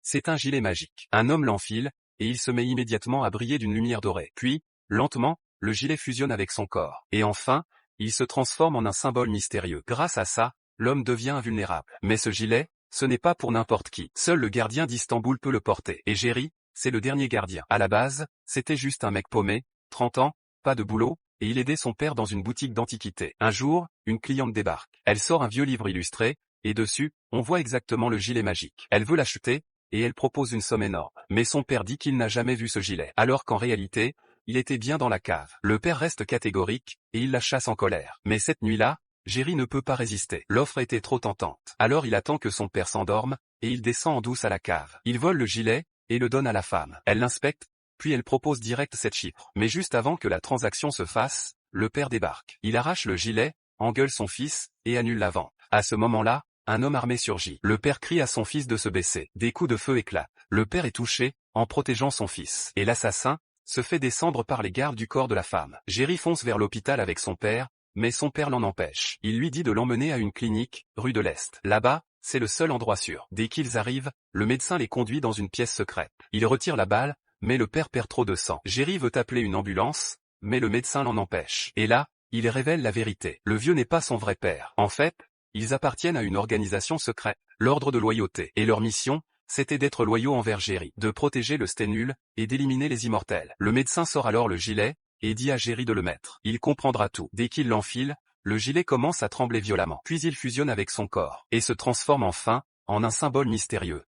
C'est un gilet magique. Un homme l'enfile, et il se met immédiatement à briller d'une lumière dorée. Puis, lentement, le gilet fusionne avec son corps. Et enfin, il se transforme en un symbole mystérieux. Grâce à ça, l'homme devient invulnérable. Mais ce gilet, ce n'est pas pour n'importe qui. Seul le gardien d'Istanbul peut le porter. Et Jerry, c'est le dernier gardien. À la base, c'était juste un mec paumé, 30 ans, pas de boulot, et il aidait son père dans une boutique d'antiquités. Un jour, une cliente débarque. Elle sort un vieux livre illustré, et dessus, on voit exactement le gilet magique. Elle veut l'acheter, et elle propose une somme énorme. Mais son père dit qu'il n'a jamais vu ce gilet. Alors qu'en réalité, il était bien dans la cave. Le père reste catégorique, et il la chasse en colère. Mais cette nuit-là, Jerry ne peut pas résister. L'offre était trop tentante. Alors il attend que son père s'endorme, et il descend en douce à la cave. Il vole le gilet, et le donne à la femme. Elle l'inspecte, puis elle propose direct 7 chiffres. Mais juste avant que la transaction se fasse, le père débarque. Il arrache le gilet, engueule son fils, et annule la vente. À ce moment-là, un homme armé surgit. Le père crie à son fils de se baisser. Des coups de feu éclatent. Le père est touché, en protégeant son fils. Et l'assassin se fait descendre par les gardes du corps de la femme. Jerry fonce vers l'hôpital avec son père, mais son père l'en empêche. Il lui dit de l'emmener à une clinique, rue de l'Est. Là-bas, c'est le seul endroit sûr. Dès qu'ils arrivent, le médecin les conduit dans une pièce secrète. Il retire la balle, mais le père perd trop de sang. Jerry veut appeler une ambulance, mais le médecin l'en empêche. Et là, il révèle la vérité. Le vieux n'est pas son vrai père. En fait, ils appartiennent à une organisation secrète, l'ordre de loyauté. Et leur mission, c'était d'être loyaux envers Jerry, de protéger le Sténule, et d'éliminer les immortels. Le médecin sort alors le gilet, et dit à Jerry de le mettre. Il comprendra tout. Dès qu'il l'enfile, le gilet commence à trembler violemment. Puis il fusionne avec son corps, et se transforme enfin, en un symbole mystérieux.